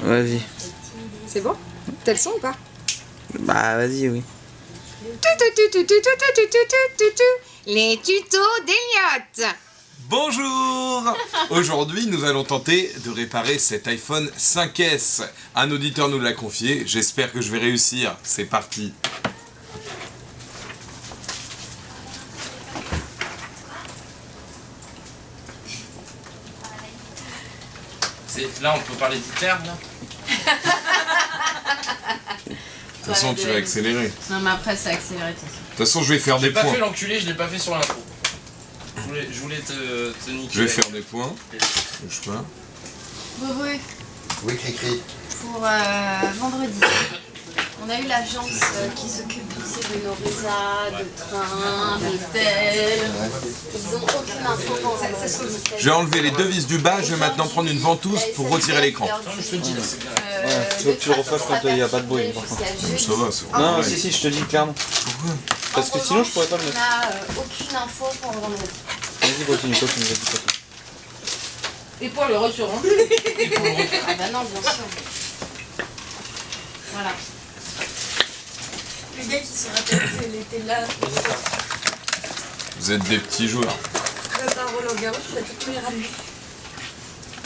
Vas-y. C'est bon? T'as le son ou pas? Bah vas-y, oui. Les tutos d'Eliott. Bonjour. Aujourd'hui, nous allons tenter de réparer cet iPhone 5S. Un auditeur nous l'a confié, j'espère que je vais réussir. C'est parti. Là, on peut parler d'Hitler, là. De toute façon, tu vas accélérer. Non, mais après, c'est accéléré. De toute façon, je vais faire des J'ai pas points. fait l'enculé, je l'ai pas fait sur l'intro. Je voulais te niquer. Je vais faire des points. Bouge pas. Oui. Oui, Cricri. Pour vendredi, on a eu l'agence qui s'occupe du Cévenorizat, de train, d'hôtel. Ils ont aucune info pour vendredi. Je vais enlever les deux vis du bas, je vais maintenant prendre une ventouse pour retirer l'écran. Je te dis, là, c'est bien. Faut que tu le refasses quand il n'y a pas de bruit, par contre. Ça va, c'est bon. Non, si, je te dis clairement. Parce que sinon, je pourrais pas le mettre. On n'a aucune info pour vendredi. Vas-y, continue, vas-y. Et pour le retour, hein. Ah bah non, bien sûr. Voilà. Le gars qui se rappelle qu'il était là. Vous êtes des petits joueurs. Par Roland Garros, tu as tout les ramener.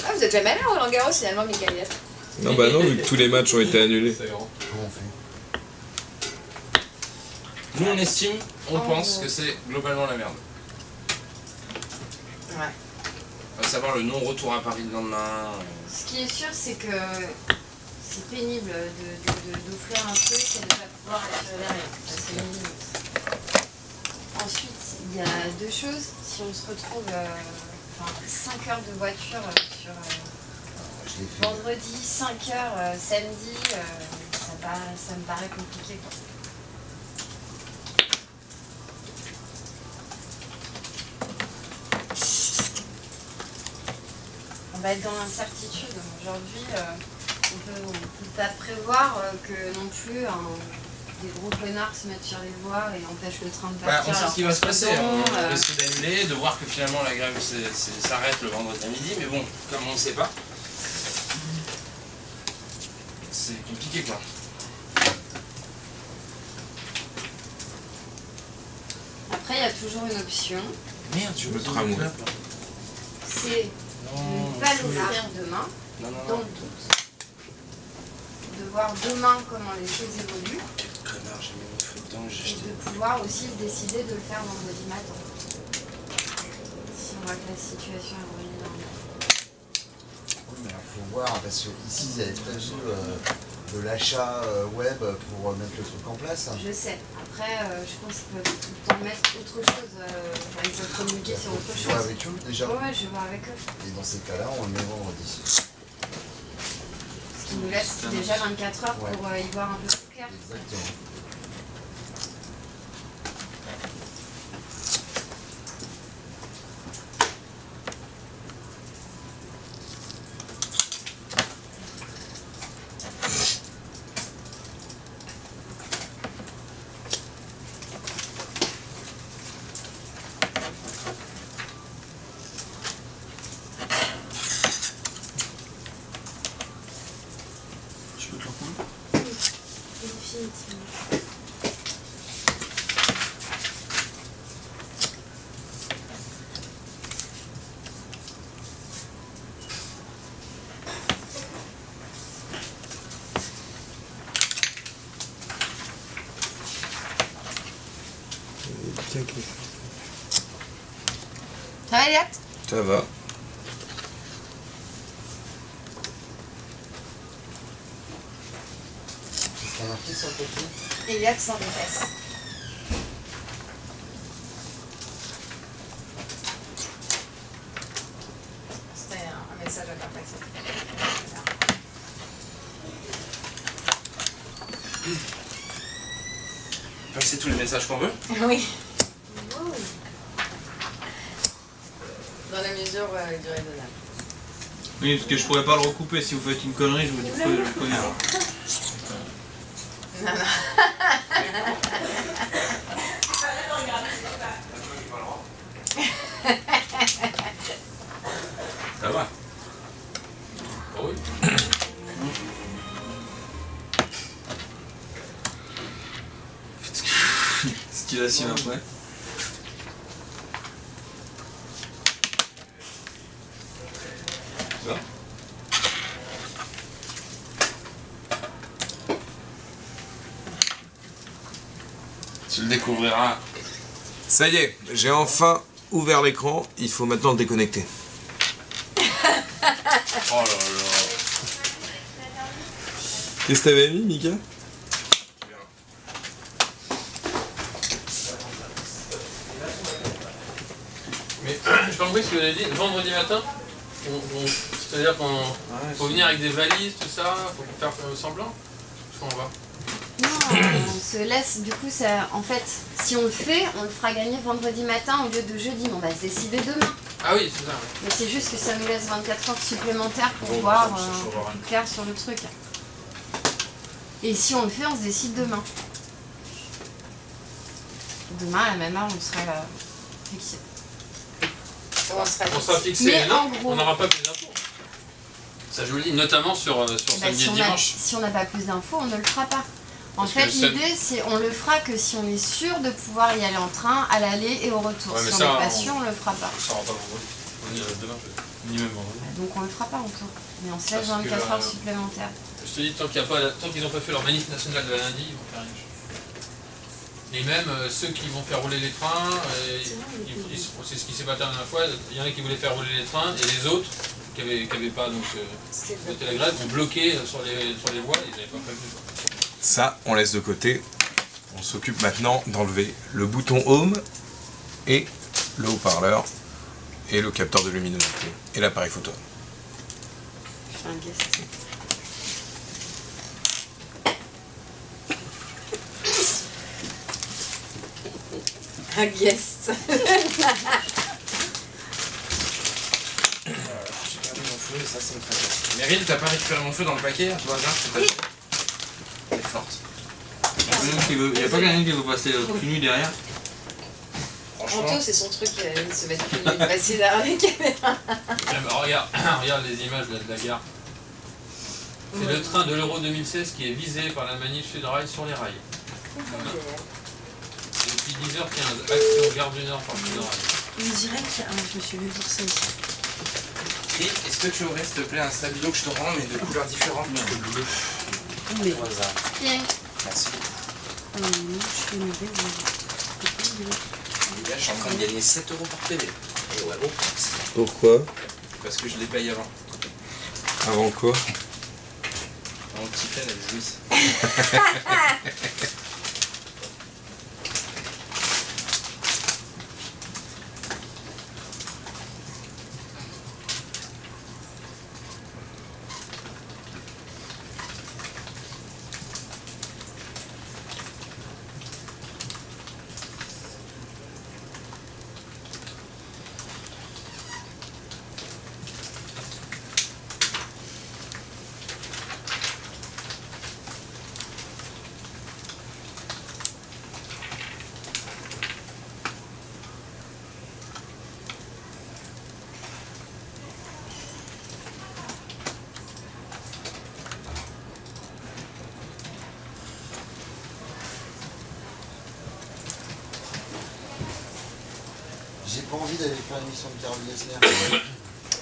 Ah, vous êtes jamais allé à Roland Garros finalement, Michael. Non, bah non, vu que tous les matchs ont été annulés. Comment on fait? Nous, on estime, on pense que c'est globalement la merde. Ouais. À savoir le non-retour à Paris le lendemain. Ce qui est sûr, c'est que c'est pénible d'offrir un truc et de ne pas pouvoir être derrière. Ça, c'est une limite. Ensuite, il y a deux choses. Si on se retrouve 5 heures de voiture sur Je l'ai fait. vendredi, 5 heures samedi, ça me paraît compliqué, quoi. On va être dans l'incertitude. Aujourd'hui, on peut pas prévoir que non plus des gros connards se mettent sur les voies et empêchent le train de Bah, partir. on sait ce alors qui va qu'on se passer. bon, On va essayer d'annuler, de voir que finalement la grève s'arrête le vendredi à midi. Mais bon, comme on ne sait pas, c'est compliqué, quoi. Après, il y a toujours une option, Merde, tu Le tramway. c'est de ne pas l'ouvrir demain, Non, non, dans non. le doute. De voir demain comment les choses évoluent Quel connard, j'ai mis une faute dedans, j'ai et acheté. de pouvoir aussi décider de le faire vendredi matin. Si on voit que la situation évolue dans le Oui, mais il faut voir, parce que ici, ils avaient prévu de l'achat web pour mettre le truc en place. Je sais. Après, je pense qu'ils peuvent tout le temps mettre autre chose. Ils peuvent communiquer sur autre Tu vois chose. avec eux déjà? Ouais, je vais voir avec eux. Et dans ces cas-là, on le met vendredi. Ce qui nous laisse déjà 24 heures pour y voir un peu plus clair. Exactement. Tu veux te le reprendre? Définitivement. Ça va, Eliott? Ça va. C'est marqué sur le papier? Eliott sans détresse. C'était un message à faire passer. Passer tous les messages qu'on veut. Oui. Dans la mesure du raisonnable. Oui, parce que je pourrais pas le recouper. Si vous faites une connerie, je vous dis que je connais. Non, non. Ça va. Oh oui. distillation après. Ça. Tu le découvriras. Ça y est, j'ai enfin ouvert l'écran, il faut maintenant le déconnecter. Oh là là. Qu'est-ce que t'avais mis, Mika? Mais je pas compris ce que vous avez dit. Vendredi matin, c'est-à-dire qu'on faut venir avec des valises, tout ça, faut faire semblant. Je comprends pas. Non, on se laisse, du coup, ça, en fait, si on le fait, on le fera gagner vendredi matin au lieu de jeudi, mais on va se décider demain. Ah oui, c'est ça. Ouais. Mais c'est juste que ça nous laisse 24 heures supplémentaires pour voir plus clair sur le truc. Et si on le fait, on se décide demain. Demain, à la même heure, on sera fixé. On sera On sera fixé, Mais non, en gros- on n'aura pas plus d'infos. Ça je vous le dis, notamment sur samedi et dimanche. Si on n'a pas plus d'infos, on ne le fera pas. En Parce que fait, le seul- l'idée, c'est on le fera que si on est sûr de pouvoir y aller en train, à l'aller et au retour. Ouais, mais Si on ça, n'est pas on- sûr, on le fera pas. Ça rentre pas vendredi. On y va demain, ni même vendredi. Donc on le fera pas en tout. Mais on se laisse Parce que, 24 heures supplémentaires. Je te dis, tant qu'ils n'ont pas fait leur manif nationale de lundi, ils vont faire rien. Et même ceux qui vont faire rouler les trains, c'est ce qui s'est passé la dernière fois, il y en a qui voulaient faire rouler les trains, et les autres, qui avaient pas donc fait la grève, ont bloqué sur les voies, ils n'avaient pas prévu. Ça, on laisse de côté. On s'occupe maintenant d'enlever le bouton Home et le haut-parleur et le capteur de luminosité et l'appareil photo. Je fais un guest. un guest. J'ai gardé mon feu et ça, c'est une très bien. Meryl, t'as pas récupéré mon feu dans le paquet, toi, hasard, c'est pas... Elle est forte. Il n'y a pas quelqu'un qui veut passer cul nu derrière? Franchement, Anto, c'est son truc, il se met cul nu, passer derrière les caméras. regarde, regarde les images de la gare. C'est le train de l'Euro 2016 qui est visé par la manif Sudrail sur les rails. Voilà. Depuis 10h15, action Gare du Nord par Sudrail. On dirait que je me suis vu pour ça aussi. Et est-ce que tu aurais, s'il te plaît, un stabilo que je te rends, mais de couleurs différentes? Bleu. Mais Au hasard. Tiens. Merci. non, je suis énervée. Les gars, je suis en train de gagner 7 € par télé. Et ouais, bon, Pourquoi? parce que je les paye avant. Avant quoi? Mon petit fait, elle jouisse. J'ai pas envie d'aller faire une émission de Carole Gessner.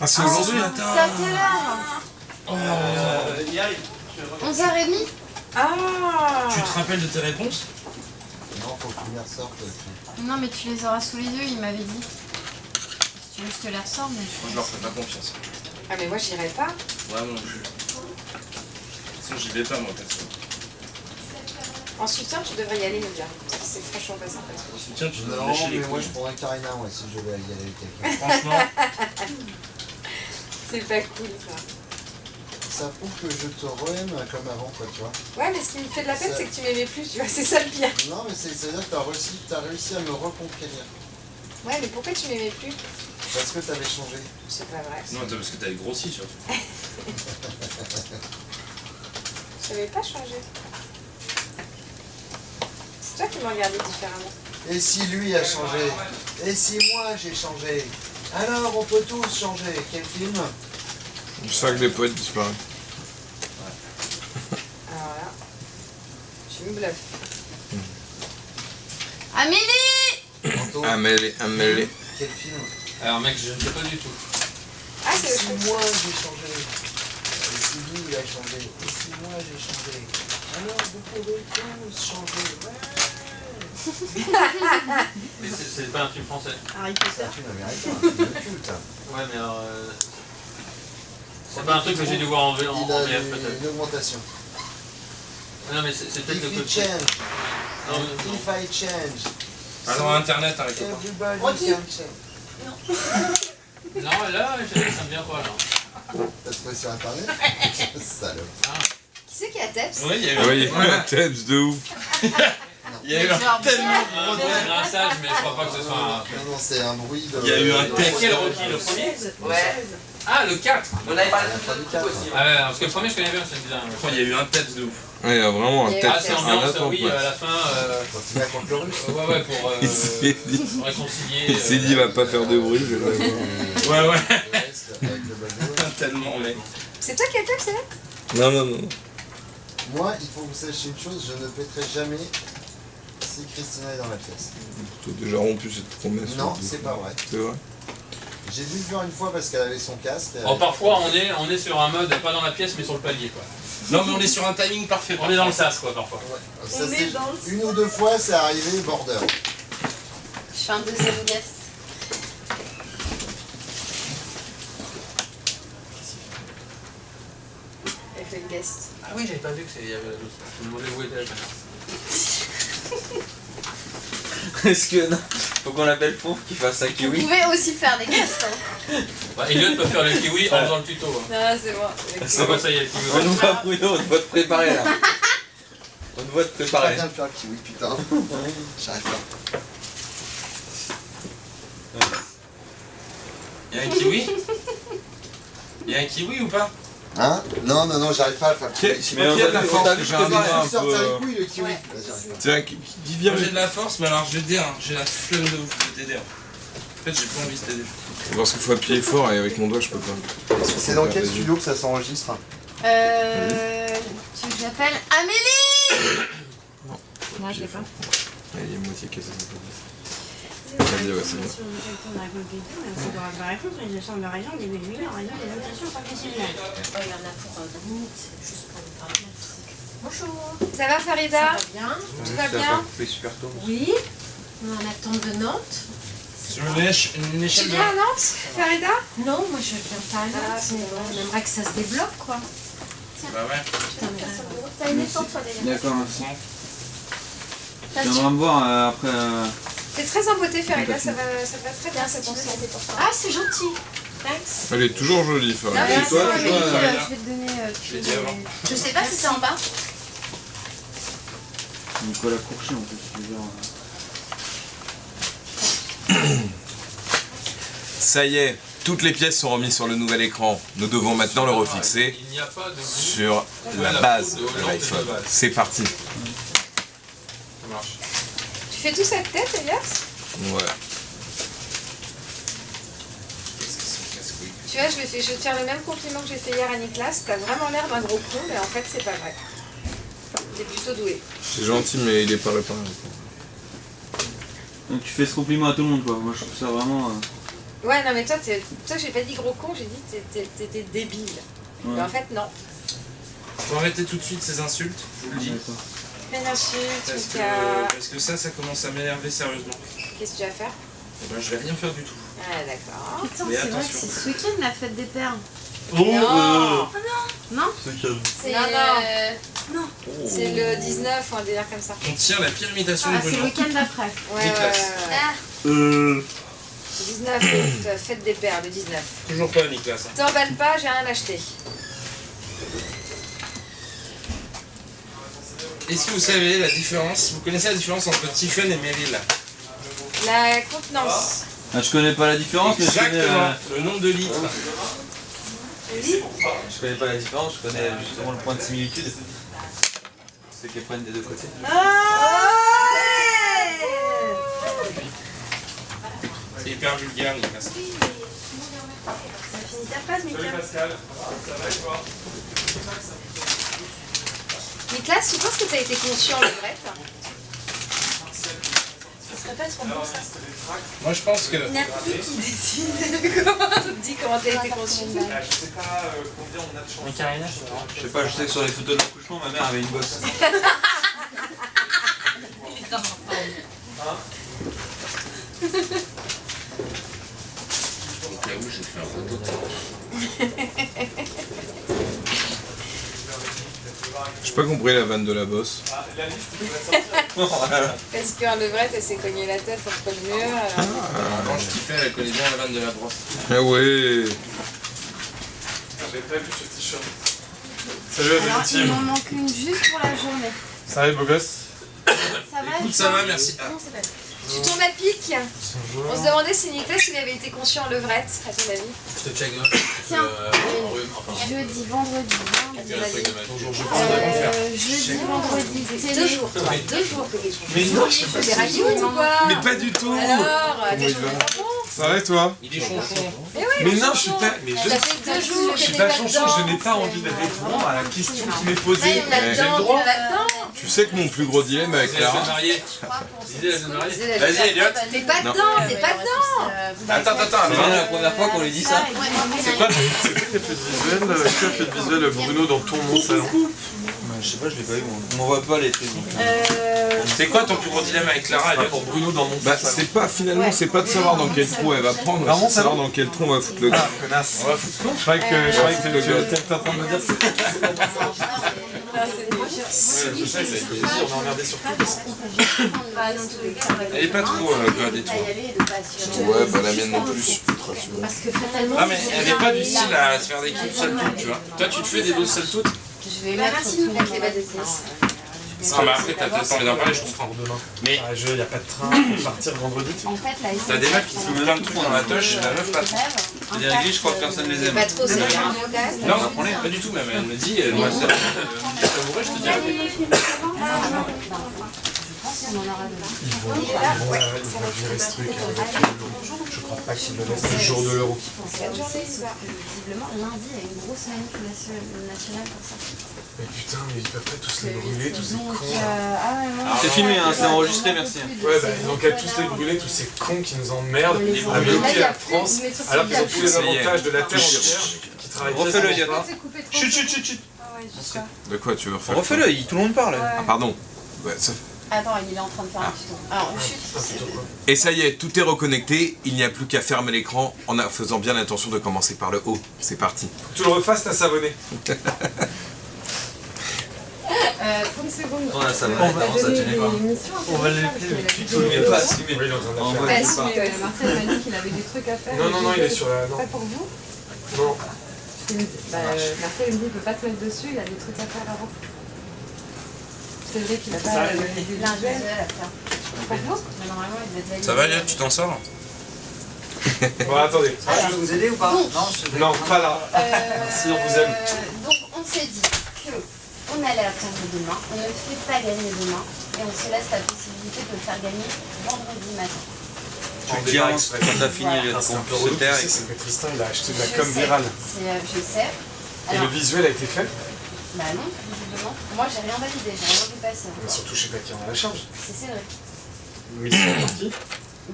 Ah, c'est aujourd'hui? C'est à quelle heure Hier, 11h30. Ah Tu te rappelles de tes réponses? Non, faut que tu me ressortes. Non, mais tu les auras sous les yeux, il m'avait dit. Si tu veux, je te les ressors, mais Moi, je leur fais pas confiance. Ah mais moi j'irai pas. Ouais, moi non plus. Sinon, j'y vais pas, moi, perso. En soutien tu devrais y aller Média. C'est franchement pas sympa. En soutien, tu dois Non, lâcher les mais moi couilles. je prendrais Karina, moi, si je devais y aller avec quelqu'un. Franchement, C'est pas cool ça. Ça prouve que je te re-aime comme avant, quoi, tu vois. Ouais mais ce qui me fait de la peine c'est que tu m'aimais plus, tu vois, c'est ça le pire. Non, mais c'est-à-dire que t'as réussi à me reconquérir. Ouais mais pourquoi tu m'aimais plus? Parce que t'avais changé. C'est pas vrai. non, parce que t'avais grossi, surtout. J'avais pas changé. C'est toi qui me regardais différemment. Et si lui a changé? Et si moi j'ai changé? Alors on peut tous changer. Quel film? Le sac des poètes disparaît. Alors là, tu me bluffes. Amélie! Anto, Amélie. quel film? Alors mec, je ne sais pas du tout. Ah, c'est Si le truc. moi j'ai changé. Et si lui il a changé. Et si moi j'ai changé. Alors vous pouvez tous changer. Ouais. Mais c'est pas un film français. Harry C'est Potter. un film américain, un film de culte. Ouais, mais alors. C'est pas un truc que j'ai dû voir en VF Il a peut-être. une augmentation. Non, mais c'est peut-être le If it côté. change, Non, mais non. if I change, Alors internet, arrête pas. everybody can change. Non, là, ça me vient pas là. T'as trouvé sur internet? Salope. Qui c'est qui a Teps? Oui, il y a eu Oui, il y a eu un Teps de ouf. Il y a eu Genre, un tellement Non, gros c'est un grinçage, mais je crois pas que ce soit un. Non, c'est un bruit de. Il y a eu un texte. Quel Rocky, le premier? Ouais, Ah, le 4. on avait parlé La fin du de quatre. aussi. Ah ouais, parce que le premier je connais bien, ça me dit rien. Je crois qu'il y a eu un texte de ouf. Ouais, il y a vraiment un Il y a eu Teps. Ah, c'est un ambiance, attends, oui, quoi. à la fin. Quand il va contre le russe. Ouais, pour Il s'est dit, réconcilier. il s'est dit, il va pas faire de bruit. Je vais l'avoir. Ouais, ouais. Le reste, avec le bateau. Tellement, mec. C'est toi qui a Teps, c'est là? Non, non, non. Moi, il faut que vous sachiez une chose, je ne péterai jamais si Christina est dans la pièce. Tu as déjà rompu cette promesse. Non, c'est pas vrai. C'est vrai. J'ai dû le faire une fois parce qu'elle avait son casque. Oh, parfois on est sur un mode, pas dans la pièce, mais sur le palier quoi. Non, mais on est sur un timing parfait. On est dans le sas quoi, parfois. Ouais. Ça, On est c'est- dans le une ou deux fois, c'est arrivé border. Je fais un deuxième guest. Elle fait le guest. Ah oui, j'avais pas vu que il y avait la douce. Je me demandais où était la caméra. Est-ce que non, faut qu'on appelle Fauve qui fasse un Vous kiwi. pouvez aussi faire des guests. Hein. Bah, Elliot peut faire le kiwi en faisant le tuto. Hein. Non, c'est bon. C'est pas ça, il y a le kiwi. On nous voit Bruno, on te voit te préparer là. On te voit te Pas préparer. bien le faire kiwi, putain. J'arrive pas. Il y a un kiwi? Il y a un kiwi ou pas? Hein? Non, non, non, j'arrive pas à le faire kiwi. Mais on Qui a de t'a la vu, force, on t'a vu j'ai un préparer. débat. Je sortir peu, les couilles le kiwi. Ouais. Vas-y, j'arrive pas. Tiens, qui vient Moi j'ai de la force, mais alors je vais te dire, hein, j'ai la flemme de ouf de t'aider. En fait, j'ai pas envie de t'aider. Parce qu'il faut appuyer fort et avec mon doigt, je peux pas. C'est dans quel studio que ça s'enregistre? Tu t'appelles Amélie? Non, je l'ai pas. Il y a moitié cassé. Vas-y, ouais, c'est bon. Sur une question de la compléter, mais c'est droit de la réponse, mais je sens de raison, des oui, en raison des notations professionnelles. Oh, il y en a pour 2 minutes, juste pour nous parler. Bonjour. Ça va, Farida? Ça va bien? Tout va bien? Coupé super tôt. Oui. On est en attente de Nantes. Sur une Tu échelle de... viens à Nantes, Farida? Non, moi je viens pas à Ah, Nantes, c'est mais bon. on aimerait que ça se débloque quoi. Bah ouais. Putain, mais T'as une naissance, toi, déjà. D'accord, merci. T'as- Tu viendras me voir après. T'es très en beauté, Farida, ça va très bien cette ensemble. Ah, c'est gentil. Thanks. Elle est toujours jolie, Farah. Non, mais Et toi, Amélie, toi, je vais te donner. Je l'ai dit avant. Je sais pas si c'est en bas. Nicolas Courchy en plus, je veux dire. Ça y est, toutes les pièces sont remises sur le nouvel écran. Nous devons maintenant le refixer Il n'y a pas de sur la base de l'iPhone. C'est parti. Ça marche. Tu fais tout cette tête, Elias? Ouais. Tu vois, je vais te faire le même compliment que j'ai fait hier à Nicolas. T'as vraiment l'air d'un gros con, mais en fait, c'est pas vrai. T'es plutôt doué. C'est gentil, mais il est pas réparé. Donc tu fais ce compliment à tout le monde quoi. Moi je trouve ça vraiment. Ouais, non, mais toi, j'ai pas dit gros con, j'ai dit t'étais débile. Ouais. Mais en fait, non. Faut arrêter tout de suite ces insultes, je vous le dis. D'accord. Mais insulte, Parce Mika. que ça commence à m'énerver sérieusement. Qu'est-ce que tu vas faire? Et ben je vais rien faire du tout. Ah, d'accord. Putain, Mais c'est vrai que attention. c'est ce week-end la fête des pères. Non, Non? C'est Non, c'est le 19 ou un délire comme ça. On tire la pire imitation Ah, de c'est le Bruno. week-end d'après. Ouais, ouais, Nicolas. ouais. Le 19, fête des pères, le 19. Toujours pas Nicolas. Ça. T'emballes pas, j'ai rien acheté. Est-ce que vous savez la différence, vous connaissez la différence entre Tiffen et Meryl? La contenance. Ah, je connais pas la différence, mais je connais. Exactement, le nombre de litres. Je connais pas la différence, je connais justement le point de similitude. Ceux qui prennent des deux côtés. C'est hyper vulgaire Nicolas. Ça finit ta phrase, Mika. Pascal, ça va et toi? Nicolas, tu penses que t'as été conçu en levrette? serait pas trop bon ça. Moi je pense que... Il n'y a plus qui décide comment tu te dis comment t'as été conçue. Je sais pas combien on a de chance. Un carénage. Je sais pas, je sais que sur les photos d'accouchement, ma mère avait une bosse. Au cas où j'ai fait un photo. J'ai pas compris la vanne de la bosse. Parce qu'en levrette, elle s'est cognée la tête contre le mur. Quand je kiffais, elle connaît bien la vanne de la brosse. Ah ouais. J'avais pas vu ce t-shirt. Salut à Alors, deux il teams. m'en manque une juste pour la journée. Ça va, beau gosse? Ça va? Écoute, ça va, merci. Non, c'est pas. Tu tournes à pic. On se demandait si Nicolas il avait été conçu en levrette, à ton avis. Je te check, hein. Tiens, En rhume, enfin. jeudi, vendredi, Il y a un truc de ma jeudi, vendredi, C'est télé. 2 jours, toi. 2 jours que t'es Mais non, je Tu fais des radios ou quoi? Mais pas du tout. Alors, t'es changé pas bon? Ça va et toi? Il est chonchon. Mais oui, Mais le non, je suis chonchon. pas. Mais Ça fait 2 jours que je suis t'es pas pas chonchon, dedans. je n'ai pas envie de répondre à la question qui m'est posée. Là, il est là-dedans, t'es pas dedans. Tu sais que mon plus gros dilemme avec C'est la semaine Clara... mariée. Disais la semaine mariée. Vas-y, Elliot. T'es pas dedans, t'es pas dedans. Attends, C'est vraiment la première fois qu'on lui dit ça. C'est quoi l'effet visuel? Qui a fait le visuel Bruno dans ton mon salon? Je sais pas, je l'ai pas eu moi. On m'envoie pas les trucs. C'est quoi ton plus gros dilemme avec Clara, Elliot? Pour Bruno dans mon Bah salon. c'est pas finalement, c'est pas de savoir dans quel trou elle va prendre, Dans mon c'est de savoir salon. dans quel trou on va foutre le gars. Ah, connasse. Je croyais que t'étais en train de me dire je sais, c'est plaisir, on est emmerdé sur tout. Elle est pas trop gradée, toi. Ouais, bah la mienne non plus. Parce que fatalement. Ah mais elle est pas du style à se faire des clips seul toutes, tu vois. Toi tu te fais des doses seul toutes? Je vais mettre Merci tout de mettre les bas de tennis. Non mais après t'as peut-être pas envie d'en parler, je comprends. Mais Ah, il n'y a pas de train pour partir vendredi. En fait, là, t'as des meufs qui se font plein de trucs dans la toche, la meuf pas trop. C'est des réglis, je crois que personne les aime. Pas trop, c'est bien, quand même. Non, pas du tout même, elle me dit, moi ça savourer, je te dirais. on en aura demain. Ils vont virer ce truc avec l'euro. Je crois pas qu'ils le laissent le jour de l'euro. Visiblement, lundi, il y a une grosse manif nationale pour ça. Mais putain, mais ils peuvent pas tous les brûler, tous ces Donc, cons. C'est filmé, hein, c'est enregistré, merci. Ouais, bah ils ont qu'à tous les brûler, tous ces cons qui nous emmerdent à bloquer la France, alors qu'ils ont tous les avantages de la terre entière, qui travaillent Refais-le, quasiment Yana. pas. Chut, chut, chut, chut. De quoi tu veux refaire? Refais-le, tout le monde parle. Ah pardon. Ouais, ça... Attends, il est en train de faire un tuto. Alors, on chute. Ah, plutôt quoi. Et ça y est, tout est reconnecté, il n'y a plus qu'à fermer l'écran en faisant bien l'intention de commencer par le haut. C'est parti. Faut que tu le refasses, t'as savonné. 30 secondes. Ouais, ça va, avant ça te gênait pas. On va l'appeler le tuto, il est pas assumé. Oui, il est en train de En la vrai, faire. Marcel m'a dit qu'il avait des trucs à faire. Non, non, non, il est sur la... Non, Pas pour vous. non. Marcel me dit qu'il peut pas se mettre dessus, il a des trucs à faire avant. C'est vrai qu'il a pas le visuel à faire. Pour vous? Mais normalement, il devait être Ça va, Léa, tu t'en sors? Bon, attendez. Je peux vous aider ou pas? Donc, Non, je Non, pas là. Si on vous aime. Donc, on s'est dit qu'on allait attendre demain, on ne le fait pas gagner demain, et on se laisse la possibilité de le faire gagner vendredi matin. En Tu dis départ quand express. t'as fini les C'est un peu se relou, tu taire sais, et c'est que Tristan, il a acheté de la Je com sais, virale. je sais. Et le Alors, visuel a été fait. bah non, visiblement. Moi, j'ai rien validé, j'ai rien vu passer. Mais surtout, je sais pas qui en a la charge. C'est Cédric, Mais c'est qui?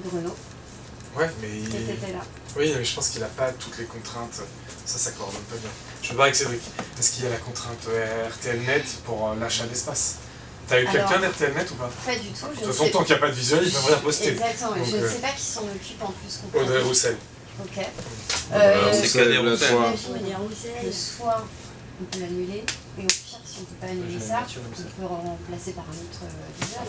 Bruno, Ouais, mais qui était là. Oui, mais je pense qu'il a pas toutes les contraintes. Ça coordonne pas bien. Je vais voir avec Cédric. Est-ce qu'il y a la contrainte RTLNet pour l'achat d'espace? T'as eu Alors, quelqu'un d'RTLNet ou pas? Pas du tout. De toute façon, tant qu'il n'y a pas de visuel, ils peuvent rien poster. Exactement, Donc, je ne sais pas qui s'en occupe en plus. Audrey Roussel. Ok. c'est que des rousselles. Le soir, on peut l'annuler. Et au pire, si on ne peut pas annuler ça, on peut remplacer par un autre visuel.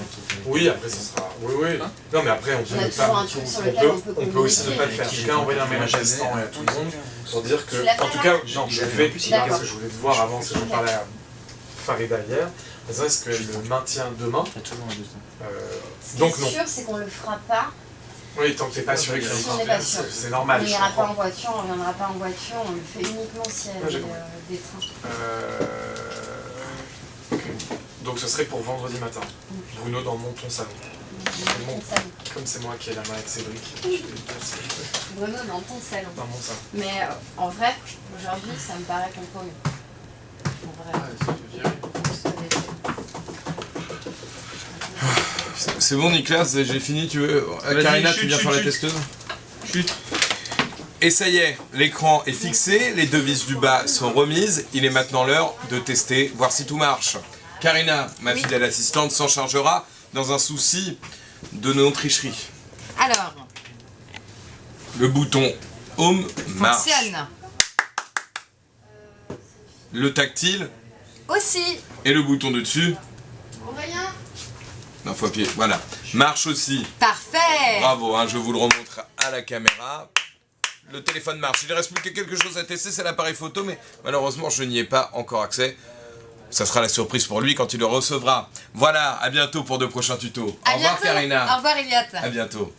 Oui, après, ça sera. Oui, oui. Non, mais après, on peut On a ne toujours pas. un truc sur lequel on peut On peut aussi ne communiquer. pas le faire. J'ai bien envoyé un mail à Tristan et à tout le monde pour dire que. Tu l'as fait, En tout là? cas, non, je le fais. D'accord. Qu'est-ce que je voulais te voir avant? C'est que je parlais à Farida hier. Est-ce que le maintient demain? Donc non. Ce qui est sûr, c'est qu'on le fera pas. Oui, tant que t'es pas sûr que Si on n'est pas sûr. c'est On normal. je n'ira pas comprends. en voiture, on ne viendra pas en voiture, on le fait uniquement si elle Ouais, j'ai a compris. des trains. Ok. Donc ce serait pour vendredi matin. Bruno dans Monton Salon. Bon, comme c'est moi qui ai la main avec Cédric, je vais passer Bruno dans ton salon. dans mon salon. Mais en vrai, aujourd'hui, ça me paraît compromis. En vrai. C'est bon Nicolas, j'ai fini, tu veux... Vas-y, Karina, chut, tu viens chut, faire la chut. testeuse? Chut. Et ça y est, l'écran est fixé, les deux vis du bas sont remises, il est maintenant l'heure de tester, voir si tout marche. Karina, ma fidèle assistante, s'en chargera dans un souci de non-tricherie. Alors, Le bouton Home marche. fonctionne. Le tactile Aussi. et le bouton de dessus, Rien. non, faut appuyer, voilà, marche aussi. Parfait. Bravo, hein, je vous le remontre à la caméra. Le téléphone marche. Il ne reste plus que quelque chose à tester, c'est l'appareil photo, mais malheureusement, je n'y ai pas encore accès. Ça sera la surprise pour lui quand il le recevra. Voilà, à bientôt pour de prochains tutos. À Au revoir bientôt. Karina. Au revoir Elliot. À bientôt.